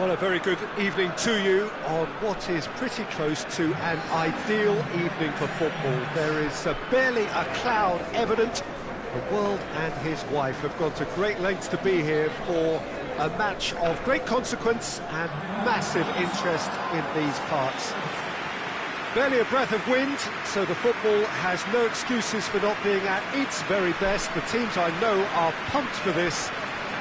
Well, a very good evening to you on what is pretty close to an ideal evening for football. There is barely a cloud evident. The world and his wife have gone to great lengths to be here for a match of great consequence and massive interest in these parts. Barely a breath of wind, so the football has no excuses for not being at its very best. The teams I know are pumped for this.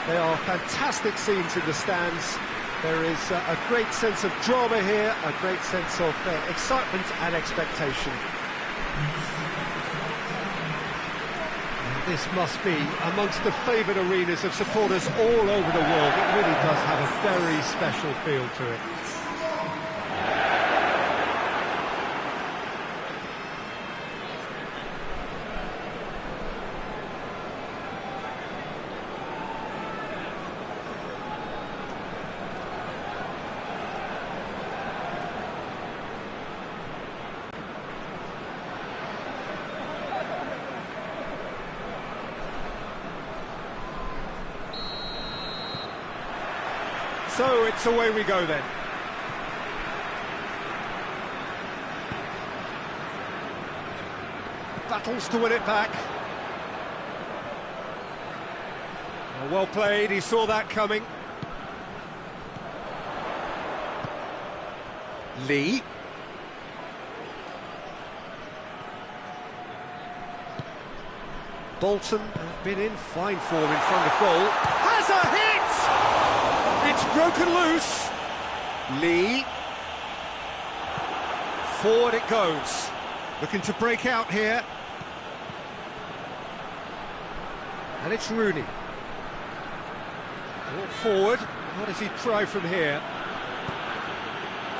They are fantastic scenes in the stands. There is a great sense of drama here, a great sense of excitement and expectation. This must be amongst the favoured arenas of supporters all over the world. It really does have a very special feel to it. So it's away we go then. Battles to win it back. Well played, he saw that coming. Lee. Bolton have been in fine form in front of goal. Has a hit! It's broken loose. Lee. Forward it goes. Looking to break out here. And it's Rooney. Brought forward. What does he try from here?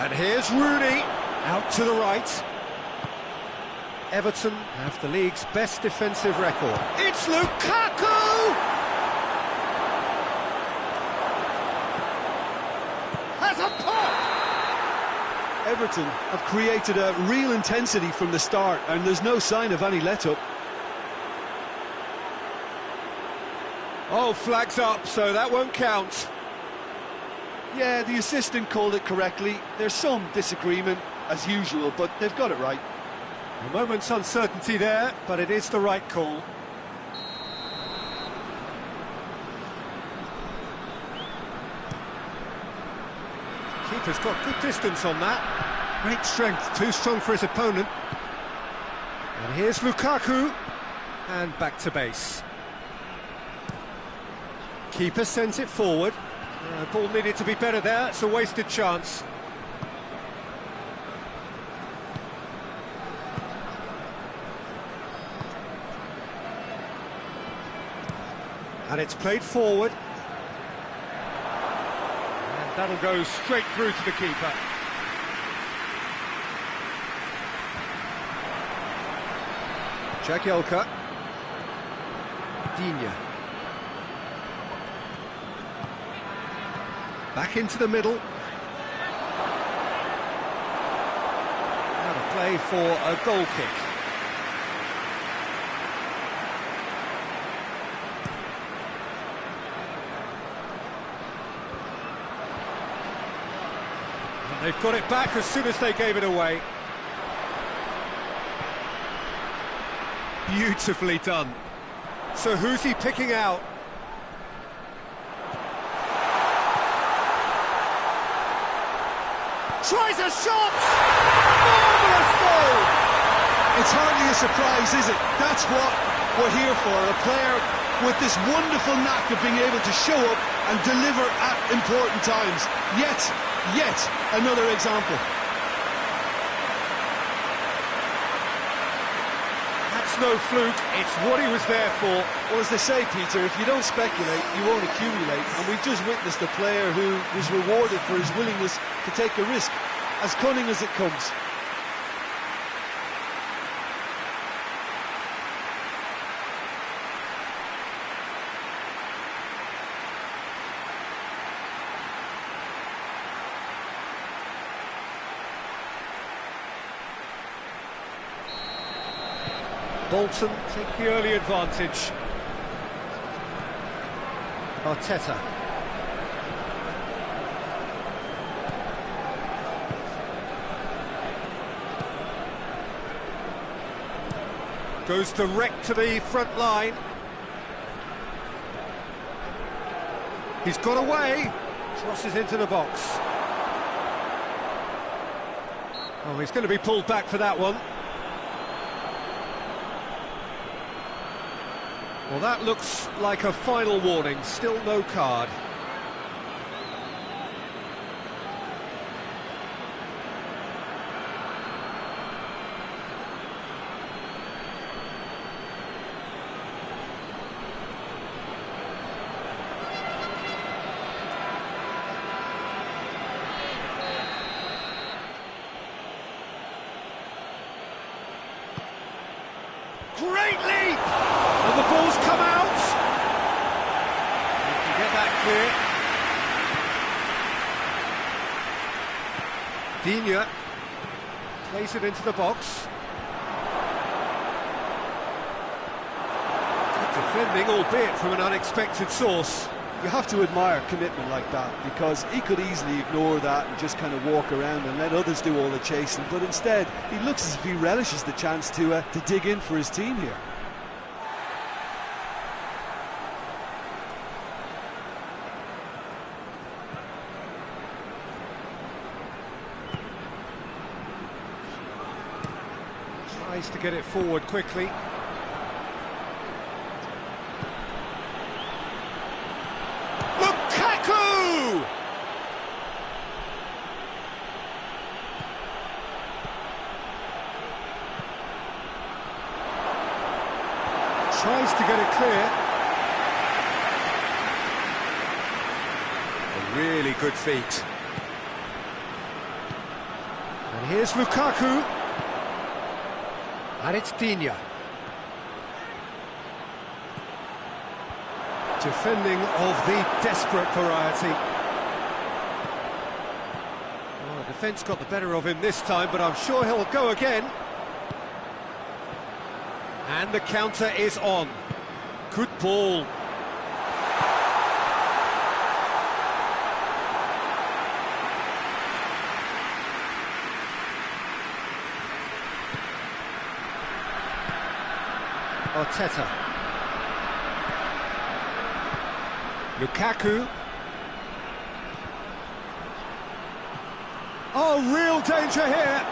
And here's Rooney. Out to the right. Everton have the league's best defensive record. It's Lukaku! Has a pop! Everton have created a real intensity from the start, and there's no sign of any let-up. Oh, flags up, so that won't count. Yeah, the assistant called it correctly. There's some disagreement, as usual, but they've got it right. A moment's uncertainty there, but it is the right call. Keeper's got good distance on that. Great strength, too strong for his opponent. And here's Lukaku. And back to base. Keeper sends it forward. Ball needed to be better there, it's a wasted chance. And it's played forward. And that'll go straight through to the keeper. Jagielka. Digne. Back into the middle. Out of play for a goal kick. They've got it back as soon as they gave it away. Beautifully done. So who's he picking out? Tries a shot! Marvellous goal! It's hardly a surprise, is it? That's what we're here for. A player with this wonderful knack of being able to show up and deliver at important times. Yet another example. That's no fluke, it's what he was there for. Well, as they say, Peter, if you don't speculate, you won't accumulate. And we've just witnessed a player who was rewarded for his willingness to take a risk, as cunning as it comes. Bolton take the early advantage. Arteta. Goes direct to the front line. He's got away. Crosses into the box. Oh, he's going to be pulled back for that one. Well, that looks like a final warning. Still no card. Great leap! And the ball's come out. He can get that clear. Digne plays it into the box. Good defending, albeit from an unexpected source. You have to admire commitment like that, because he could easily ignore that and just kind of walk around and let others do all the chasing, but instead he looks as if he relishes the chance to dig in for his team here. Tries to get it forward quickly. Lukaku! Tries to get it clear. A really good feat. And here's Lukaku. And it's Digne. Defending of the desperate variety. Well, the defence got the better of him this time, but I'm sure he'll go again. And the counter is on. Good ball. Arteta. Lukaku. Oh, real danger here.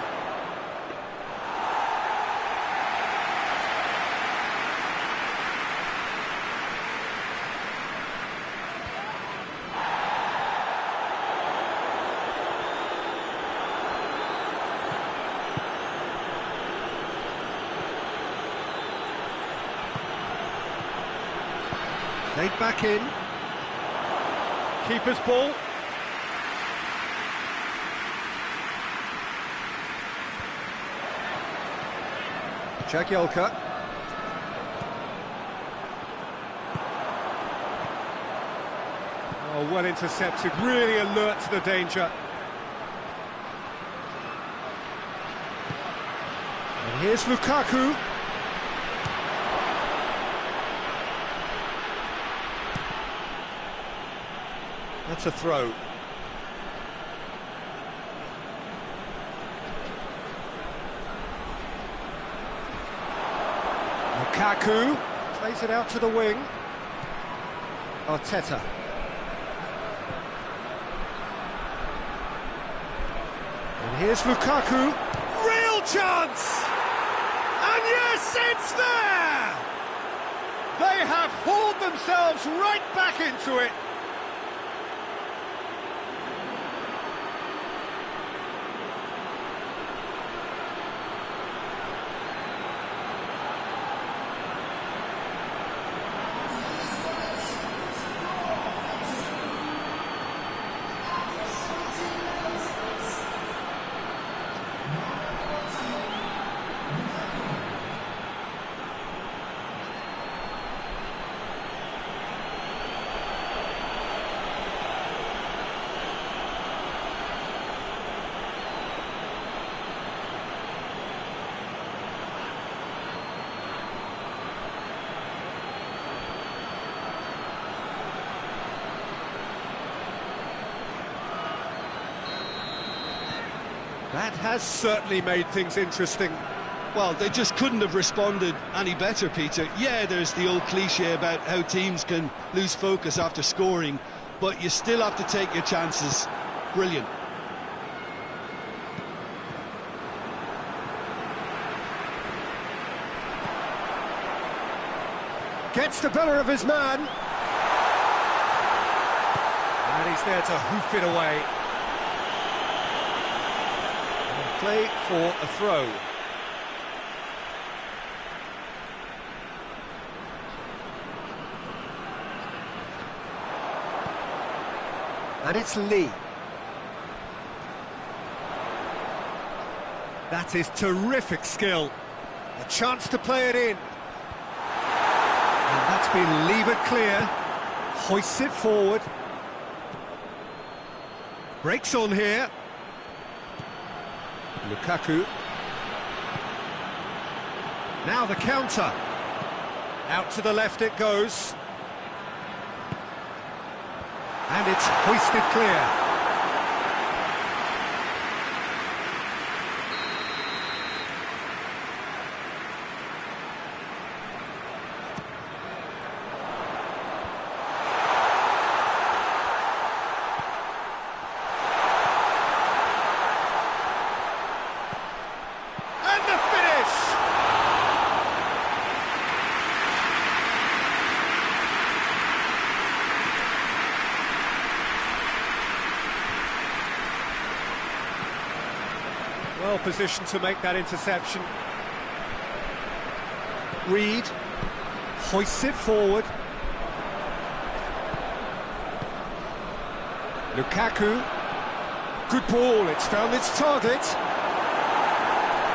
Played back in. Keeper's ball. Jagielka. Oh, well intercepted, really alert to the danger. And here's Lukaku. That's a throw. Lukaku plays it out to the wing. Arteta. And here's Lukaku. Real chance! And yes, it's there! They have hauled themselves right back into it. That has certainly made things interesting. Well, they just couldn't have responded any better, Peter. Yeah, there's the old cliche about how teams can lose focus after scoring, but you still have to take your chances. Brilliant. Gets the better of his man. And he's there to hoof it away. And play for a throw. And it's Lee. That is terrific skill. A chance to play it in. And that's been levered clear. Hoists it forward. Breaks on here. Lukaku. Now the counter. Out to the left it goes. And it's hoisted clear. And the finish! Well positioned to make that interception. Reed hoists it forward. Lukaku. Good ball, it's found its target.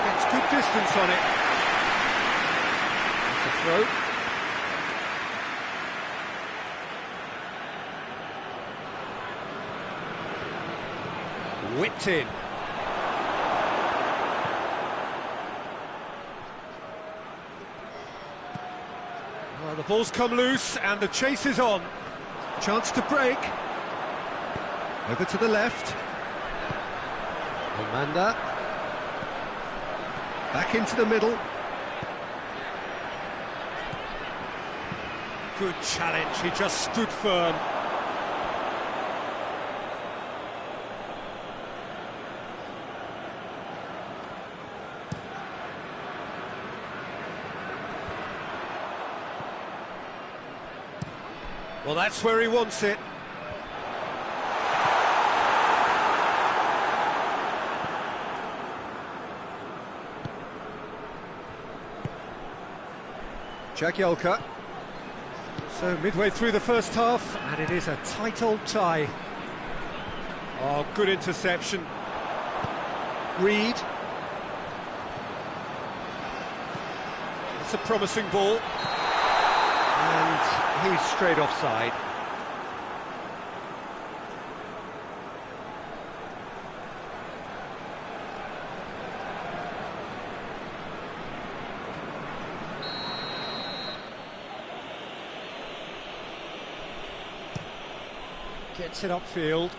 Gets good distance on it. It's a throw. Whipped in. Well, the ball's come loose and the chase is on. Chance to break. Over to the left. Amanda. Back into the middle. Good challenge, he just stood firm. Well, that's where he wants it. Jagielka. So midway through the first half, and it is a tight old tie. Oh, good interception. Reed. It's a promising ball. And he's straight offside. Gets it upfield.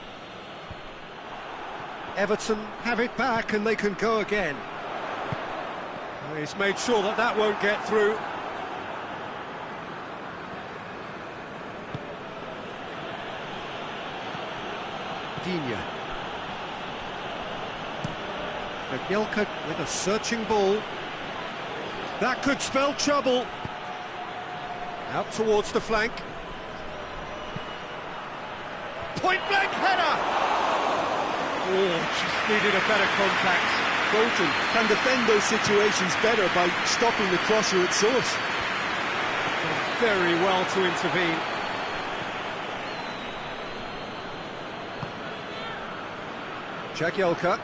Everton have it back and they can go again. Well, he's made sure that that won't get through. Digne. Jagielka with a searching ball. That could spell trouble. Out towards the flank. Point-blank header! Oh, just needed a better contact. Bolton can defend those situations better by stopping the crosser at source. Done very well to intervene. Jagielka.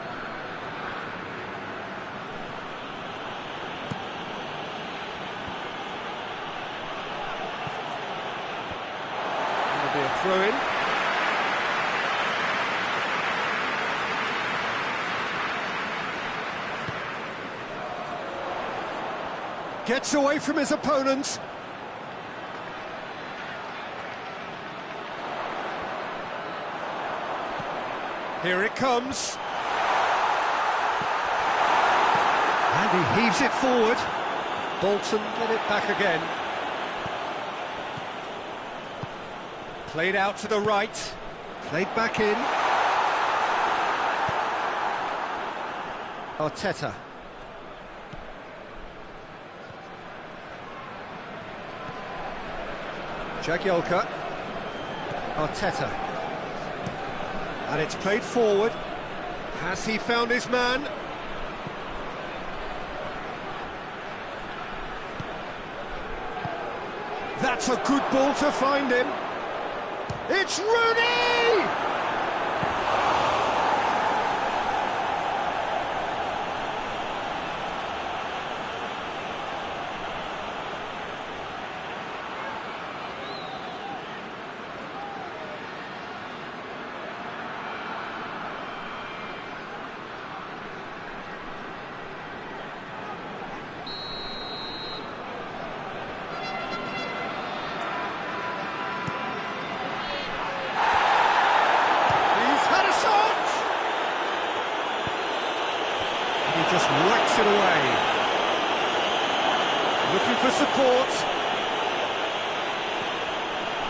That'll be a throw-in. Gets away from his opponent. Here it comes. And He heaves it forward. Bolton get it back again. Played out to the right. Played back in. Arteta. Jagielka. Arteta. And it's played forward. Has he found his man? That's a good ball to find him. It's Rooney! Just whacks it away. Looking for support.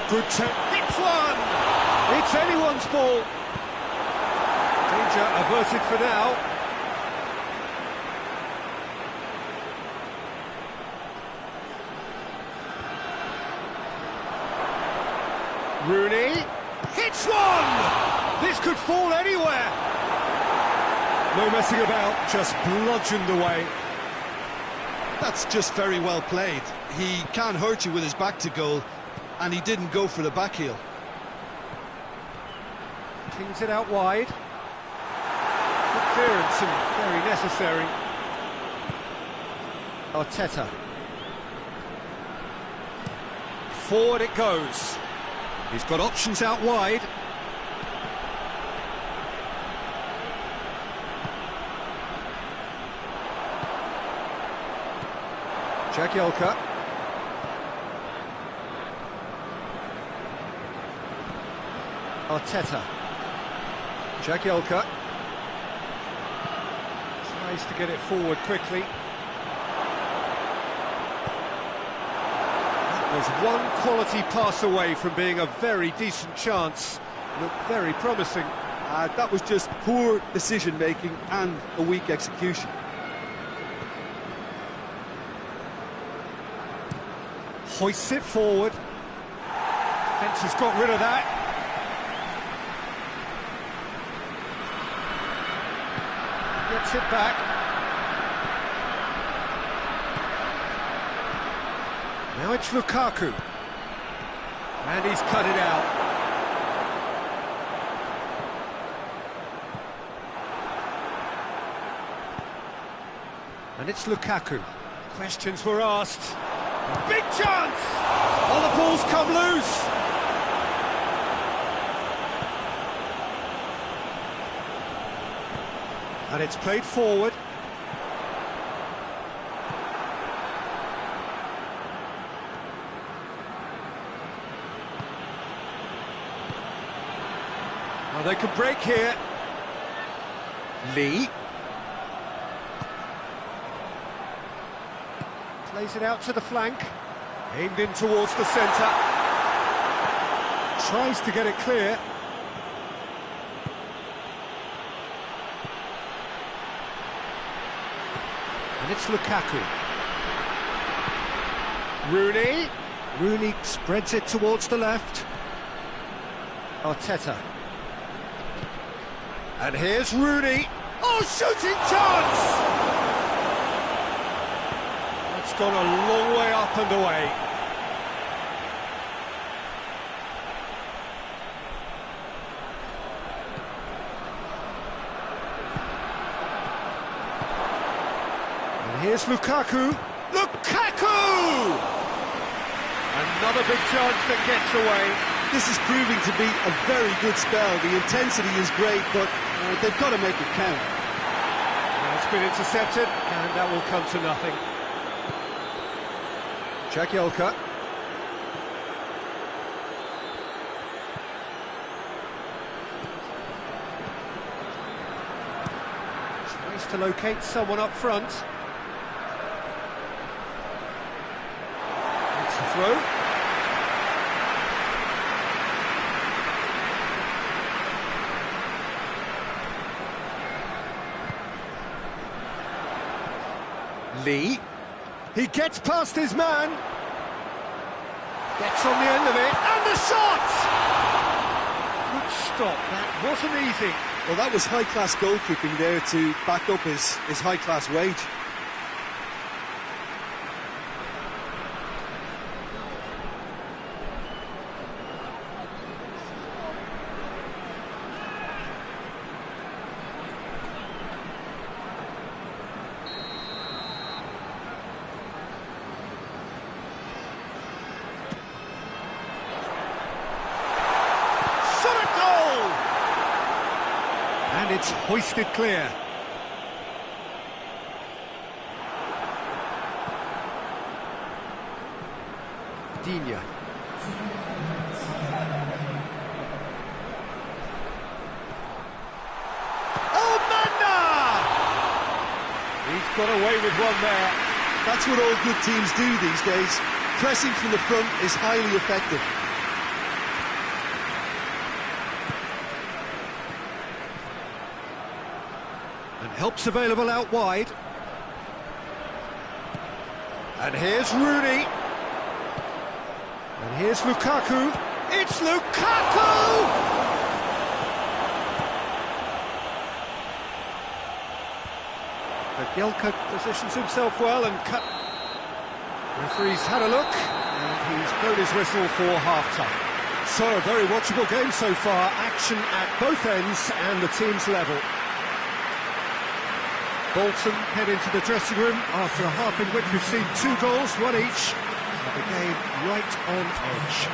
Good hits one. It's anyone's ball. Danger averted for now. Rooney hits one. This could fall anywhere. No messing about, just bludgeoned away. That's just very well played. He can't hurt you with his back to goal, and he didn't go for the back heel. Kings it out wide. Good clearance and very necessary. Arteta. Forward it goes. He's got options out wide. Jagielka. Arteta. Jagielka. Tries to get it forward quickly. That was one quality pass away from being a very decent chance. Looked very promising. That was just poor decision-making and a weak execution. Hoists it forward. Fence has got rid of that. Gets it back. Now it's Lukaku. And he's cut it out. And it's Lukaku. Questions were asked. Big chance! Oh, the ball's come loose! And it's played forward. Now they could break here. Lee. Plays it out to the flank, aimed in towards the centre. Tries to get it clear. And it's Lukaku. Rooney. Rooney spreads it towards the left. Arteta. And here's Rooney. Oh, shooting chance! It's gone a long way up and away. And here's Lukaku. Lukaku! Another big chance that gets away. This is proving to be a very good spell. The intensity is great, but they've got to make it count. Now it's been intercepted, and that will come to nothing. Jagielka. Tries to locate someone up front. Gets the throw. Lee. He gets past his man. Gets on the end of it. And the shot! Good stop. That wasn't easy. Well, that was high-class goalkeeping there to back up his high-class wage. And it's hoisted clear. Digne. Oh, Manda! He's got away with one there. That's what all good teams do these days. Pressing from the front is highly effective. And help's available out wide. And here's Rooney. And here's Lukaku. It's Lukaku! Gelka positions himself well and cut. Referee's had a look and he's blown his whistle for half-time. So a very watchable game so far. Action at both ends and the team's level. Bolton head into the dressing room after a half in which we've seen 2 goals, one each. And the game right on edge.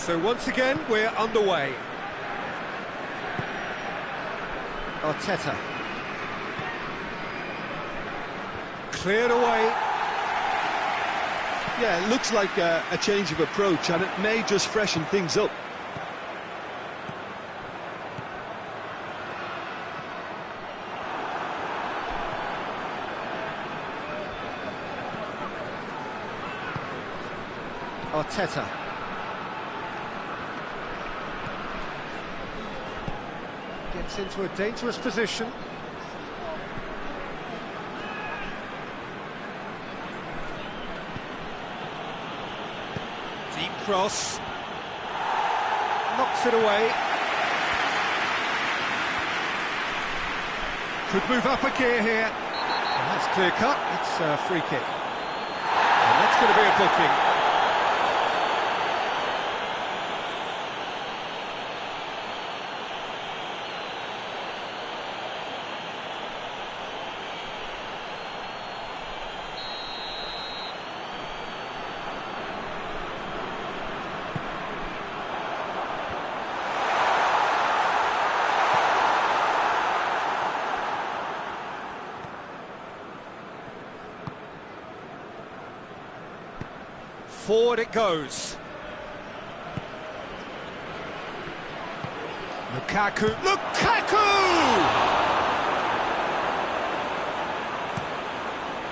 So once again, we're underway. Arteta. Cleared away. Yeah, it looks like a change of approach, and it may just freshen things up. Arteta. Gets into a dangerous position. Deep cross. Knocks it away. Could move up a gear here. And that's clear cut. It's a free kick. And that's going to be a booking. Forward it goes. Lukaku.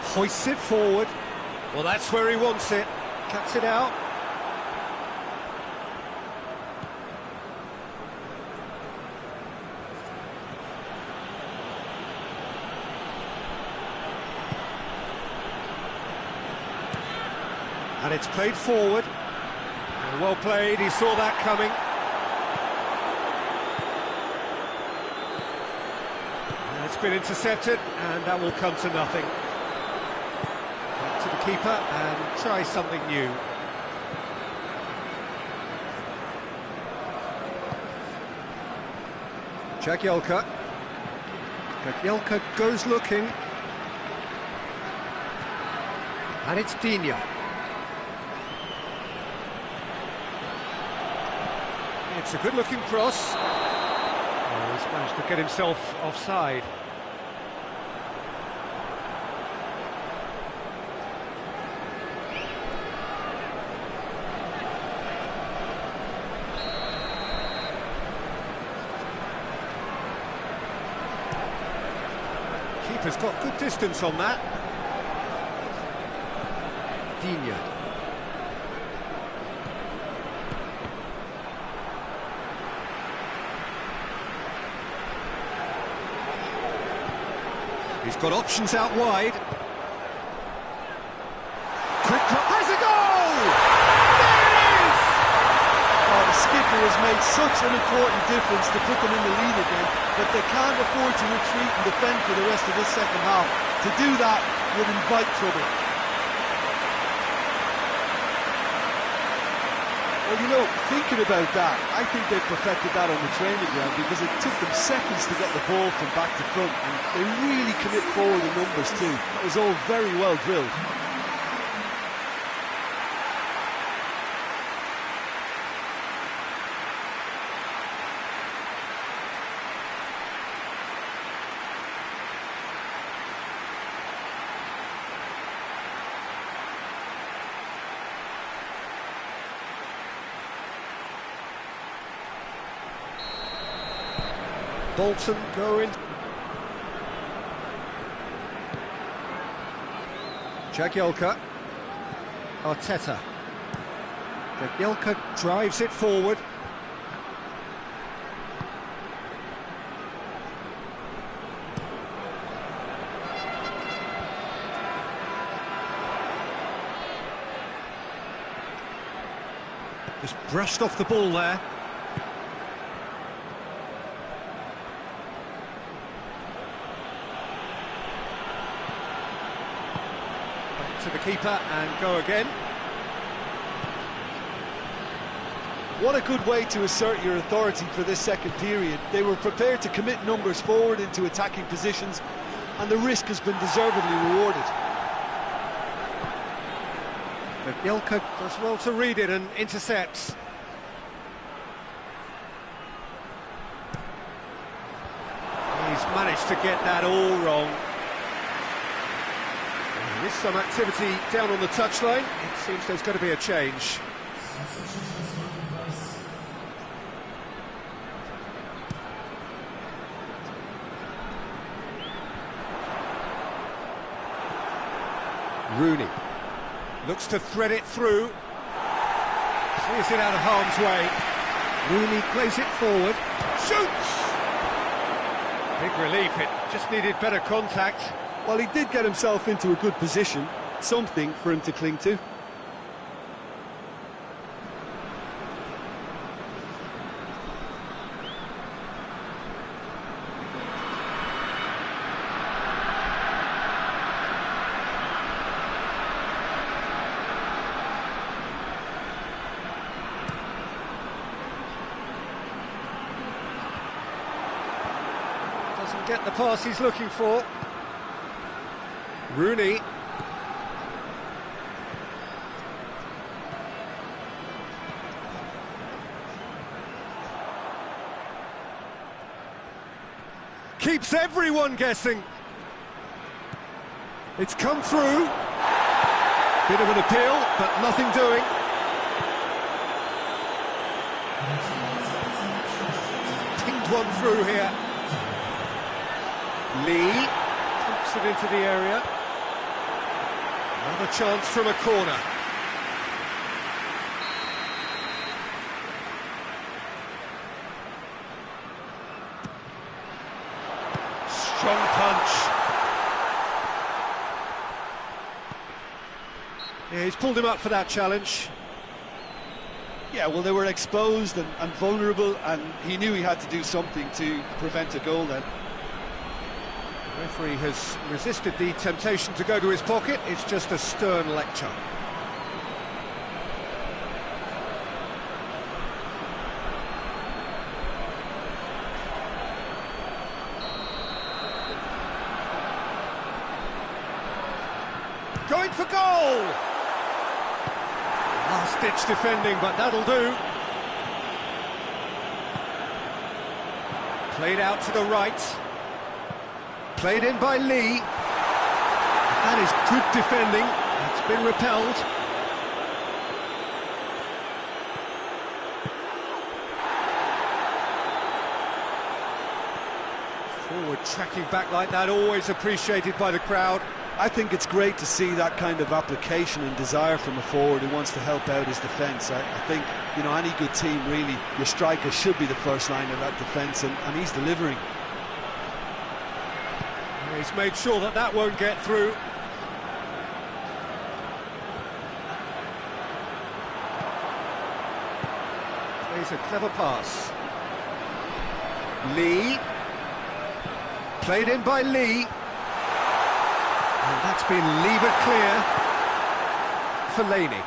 Hoists it forward. Well, that's where he wants it. Cuts it out. And it's played forward. Well played, he saw that coming. And it's been intercepted, and that will come to nothing. Back to the keeper, and try something new. Jagielka. Jagielka goes looking. And it's Digne. It's a good-looking cross. Oh, he's managed to get himself offside. Keeper's got good distance on that. Digne. He's got options out wide. Quick drop, has a goal! There it is! Oh, the skipper has made such an important difference to put them in the lead again, but they can't afford to retreat and defend for the rest of this second half. To do that would invite trouble. Well, you know, thinking about that, I think they perfected that on the training ground because it took them seconds to get the ball from back to front, and they really commit forward in numbers too. That was all very well drilled. Bolton go in. Jagielka. Arteta. Jagielka drives it forward. Just brushed off the ball there. To the keeper and go again. What a good way to assert your authority for this second period. They were prepared to commit numbers forward into attacking positions, and the risk has been deservedly rewarded. But Jagielka does well to read it and intercepts. managed to get that all wrong. There is some activity down on the touchline. It seems there's going to be a change. Rooney looks to thread it through. Clears it out of harm's way. Rooney plays it forward. Shoots! Big relief, it just needed better contact. Well, he did get himself into a good position, something for him to cling to. Doesn't get the pass he's looking for. Rooney. Keeps everyone guessing. It's come through. Bit of an appeal, but nothing doing. Pinged one through here. Lee pumps it into the area. Another chance from a corner. Strong punch. Yeah, he's pulled him up for that challenge. Yeah, well, they were exposed and vulnerable, and he knew he had to do something to prevent a goal then. The referee has resisted the temptation to go to his pocket. It's just a stern lecture. Going for goal! Last-ditch defending, but that'll do. Played out to the right. Played in by Lee. That is good defending. It's been repelled. Forward tracking back like that, always appreciated by the crowd. I think it's great to see that kind of application and desire from a forward who wants to help out his defence. I think, you know, any good team, really, your striker should be the first line of that defence, and he's delivering. He's made sure that that won't get through. Plays a clever pass. Lee. Played in by Lee. And that's been levered clear for Laney.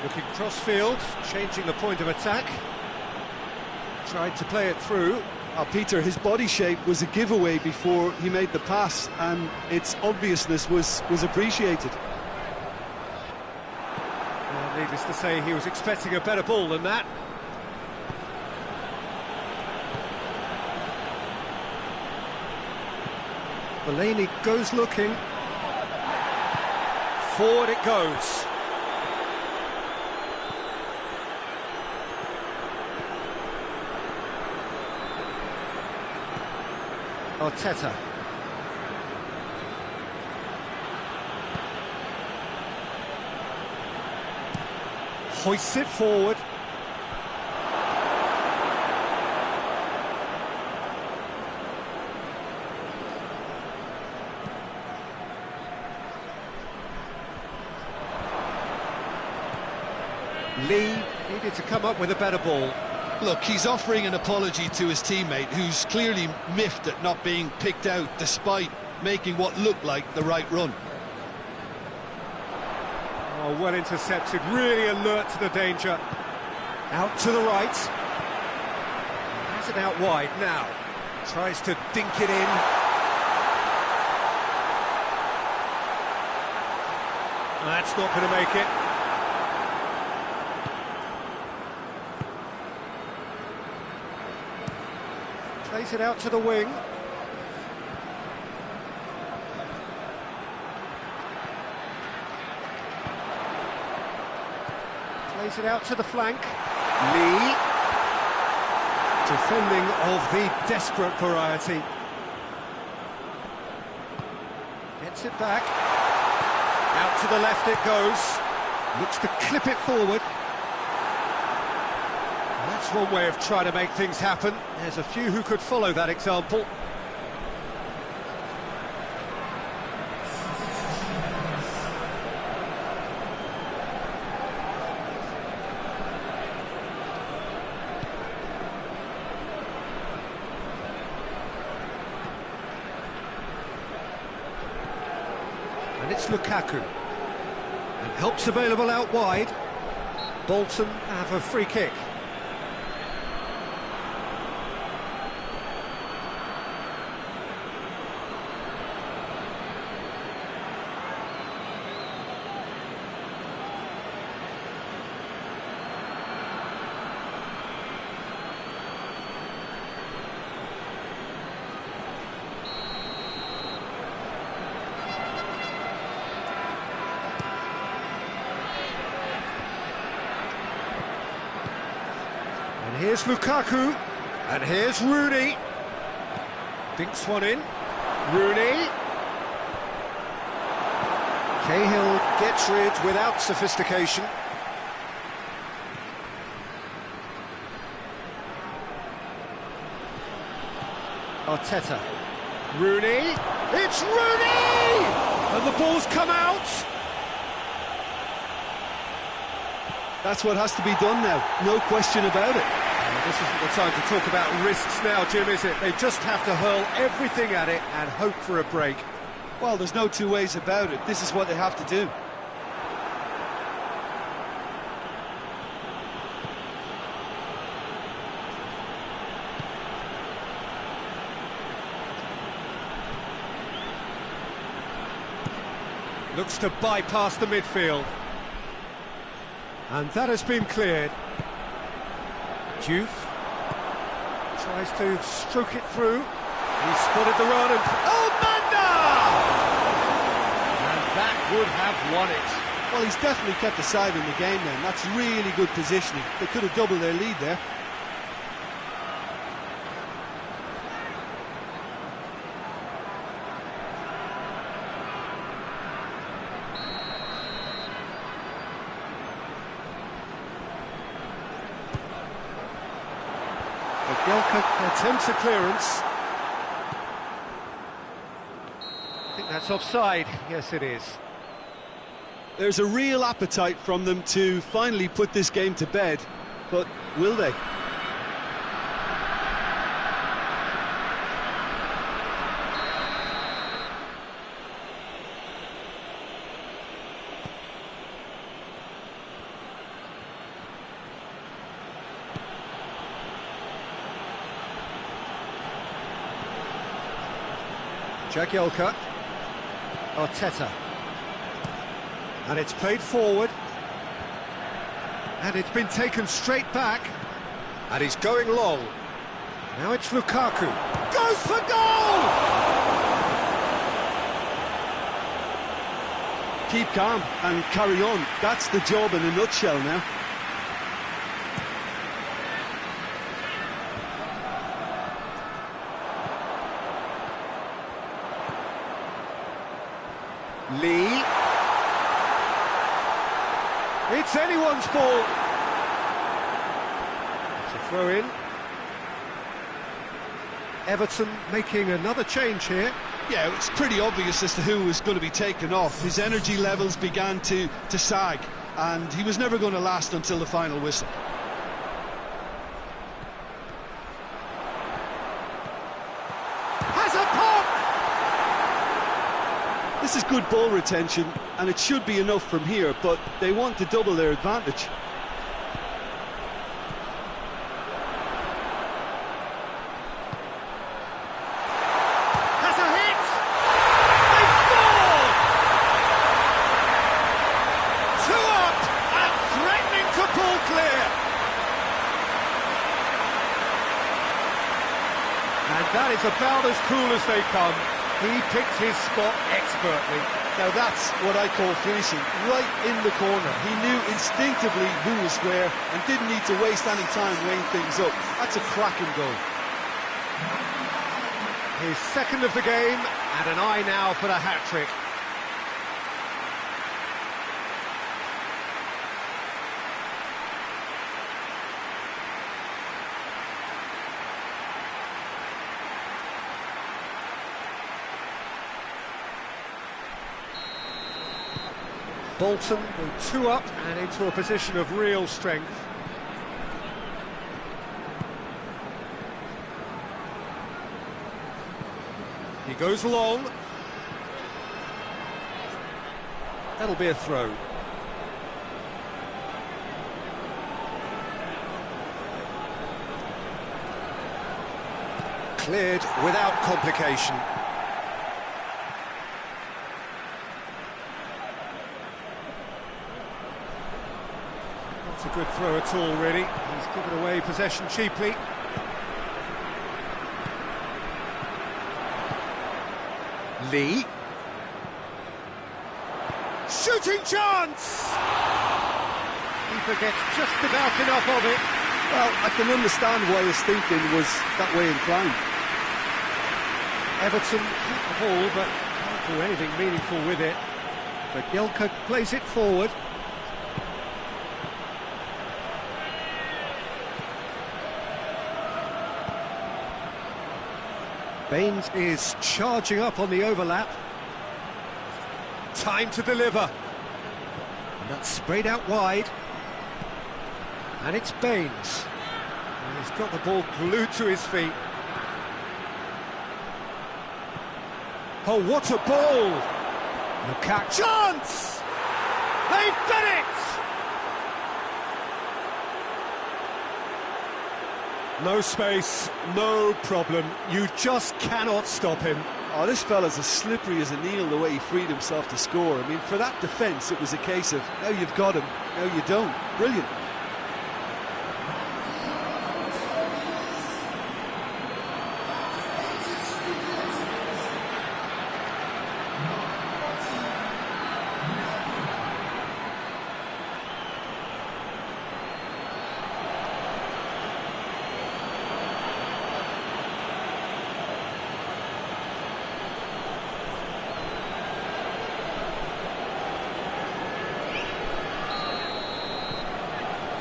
Looking cross-field, changing the point of attack. Tried to play it through. Peter, his body shape was a giveaway before he made the pass, and its obviousness was appreciated. Well, needless to say, he was expecting a better ball than that. Laney goes looking. Forward it goes. Arteta. Hoists it forward. Lee needed to come up with a better ball. Look, he's offering an apology to his teammate, who's clearly miffed at not being picked out despite making what looked like the right run. Oh, well intercepted, really alert to the danger. Out to the right. Has it out wide now. Tries to dink it in. That's not going to make it. Plays it out to the wing. Plays it out to the flank. Lee. Defending of the desperate variety. Gets it back. Out to the left it goes. Looks to clip it forward. That's one way of trying to make things happen. There's a few who could follow that example. And it's Lukaku. And help's available out wide. Bolton have a free kick. And here's Lukaku, and here's Rooney. Dinks one in. Rooney. Cahill gets rid without sophistication. Arteta. Rooney. It's Rooney! And the ball's come out. That's what has to be done now, no question about it. This isn't the time to talk about risks now, Jim, is it? They just have to hurl everything at it and hope for a break. Well, there's no two ways about it. This is what they have to do. Looks to bypass the midfield. And that has been cleared. Juve tries to stroke it through. He spotted the run and... Oh, Manda! And that would have won it. Well, he's definitely kept the side in the game then. That's really good positioning. They could have doubled their lead there. Gelka attempts a clearance. I think that's offside. Yes, it is. There's a real appetite from them to finally put this game to bed, but will they? Jagielka. Arteta. And it's played forward. And it's been taken straight back. And he's going long. Now it's Lukaku. Goes for goal! Keep calm and carry on. That's the job in a nutshell now. Lee. It's anyone's ball. It's a throw in. Everton making another change here. Yeah, it's pretty obvious as to who was going to be taken off. His energy levels began to sag, and he was never going to last until the final whistle. Has a pop! This is good ball retention, and it should be enough from here, but they want to double their advantage. Has a hit! They scored! 2 up and threatening to pull clear. that is about as cool as they come. He picked his spot expertly. Now that's what I call finishing, right in the corner. He knew instinctively who was where and didn't need to waste any time weighing things up. That's a cracking goal. His second of the game, and an eye now for the hat-trick. Bolton with 2 up and into a position of real strength. He goes long. That'll be a throw. Cleared without complication. Not a good throw at all, really. He's given away possession cheaply. Lee. Shooting chance! Keeper gets just about enough of it. Well, I can understand why his thinking was that way inclined. Everton keep the ball, but can't do anything meaningful with it. But Jelka plays it forward. Baines is charging up on the overlap. Time to deliver. And that's sprayed out wide. And it's Baines. And he's got the ball glued to his feet. Oh, what a ball! Lukaku. Chance! They've done it! No space, no problem. You just cannot stop him. Oh, this fella's as slippery as an eel the way he freed himself to score. I mean, for that defence, it was a case of, now you've got him, now you don't. Brilliant.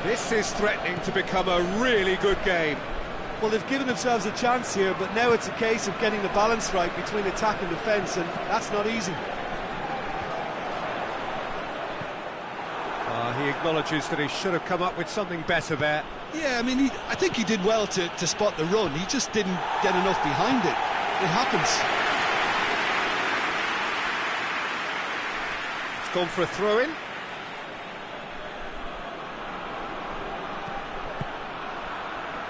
This is threatening to become a really good game. Well, they've given themselves a chance here, but now it's a case of getting the balance right between attack and defence, and that's not easy. He acknowledges that he should have come up with something better there. Yeah, I mean, I think he did well to spot the run. He just didn't get enough behind it. It happens. It's gone for a throw-in.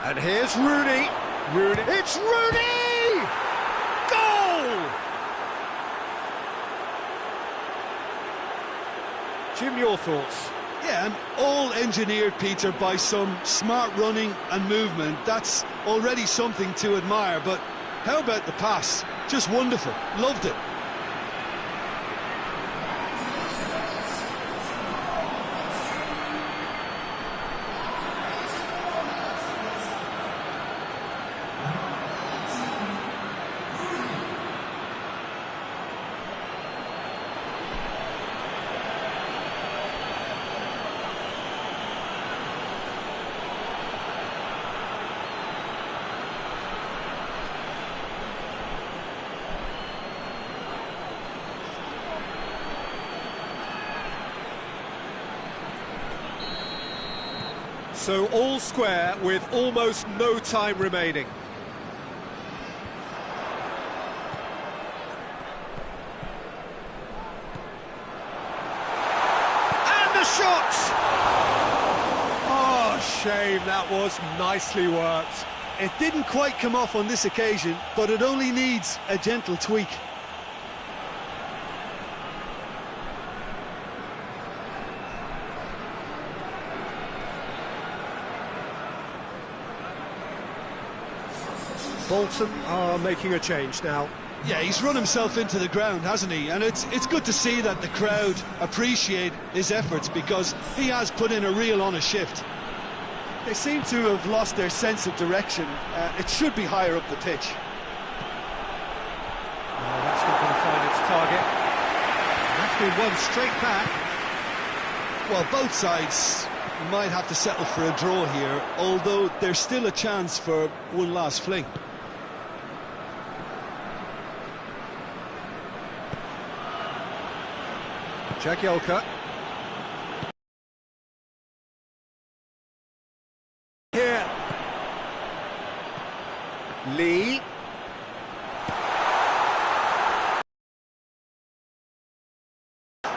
And here's Rooney. Rooney. It's Rooney! Goal! Jim, your thoughts? Yeah, and all engineered, Peter, by some smart running and movement. That's already something to admire, but how about the pass? Just wonderful. Loved it. So all square with almost no time remaining. And the shot! Oh, shame, that was nicely worked. It didn't quite come off on this occasion, but it only needs a gentle tweak. Bolton are making a change now. Yeah, he's run himself into the ground, hasn't he? And it's good to see that the crowd appreciate his efforts, because he has put in a real honest shift. They seem to have lost their sense of direction. It should be higher up the pitch. Oh, that's not going to find its target. That's been won straight back. Well, both sides might have to settle for a draw here, although there's still a chance for one last fling. Jagielka. Here. Lee.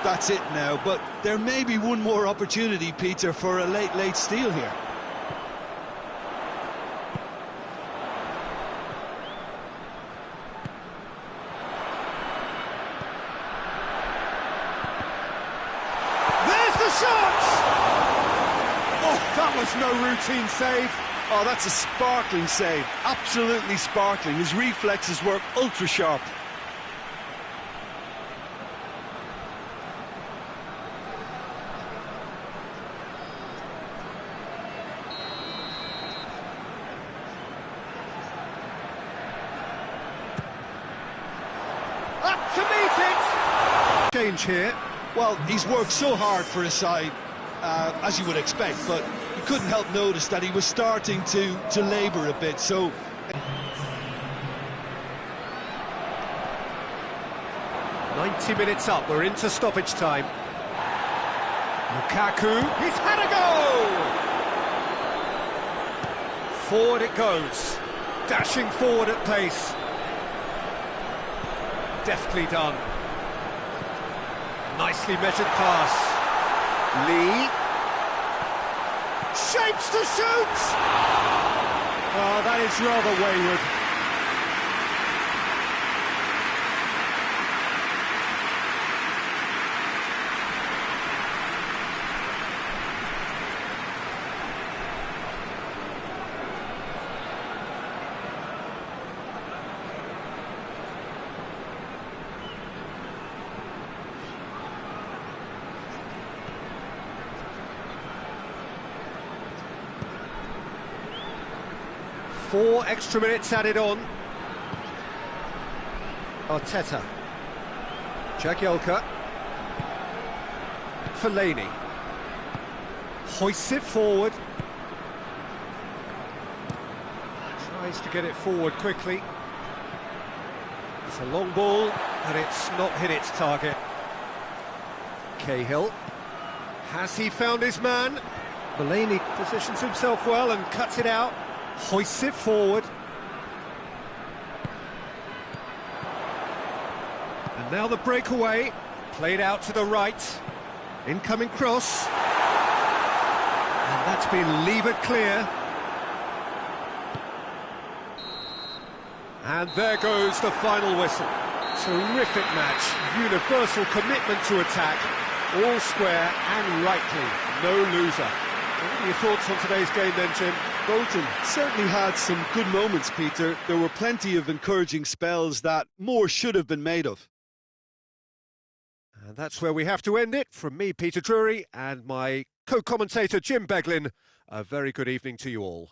That's it now, but there may be one more opportunity, Peter, for a late steal here. There's the shot! Oh, that was no routine save. Oh, that's a sparkling save. Absolutely sparkling. His reflexes were ultra sharp. Up to meet it! Change here. Well, he's worked so hard for his side, as you would expect, but you couldn't help notice that he was starting to labour a bit, so... 90 minutes up, we're into stoppage time. Lukaku, he's had a go! Forward it goes, dashing forward at pace. Deftly done. Nicely measured pass. Lee. Shapes to shoot! Oh, that is rather wayward. Four extra minutes added on. Arteta. Jagielka. Fellaini. Hoists it forward. Tries to get it forward quickly. It's a long ball, and it's not hit its target. Cahill. Has he found his man? Fellaini positions himself well and cuts it out. Hoists it forward. And now the breakaway, played out to the right. Incoming cross. And that's been levered clear. And there goes the final whistle. Terrific match, universal commitment to attack, all square and rightly, no loser. What are your thoughts on today's game then, Jim? Bolton certainly had some good moments, Peter. There were plenty of encouraging spells that more should have been made of. And that's where we have to end it. From me, Peter Drury, and my co-commentator, Jim Beglin, a very good evening to you all.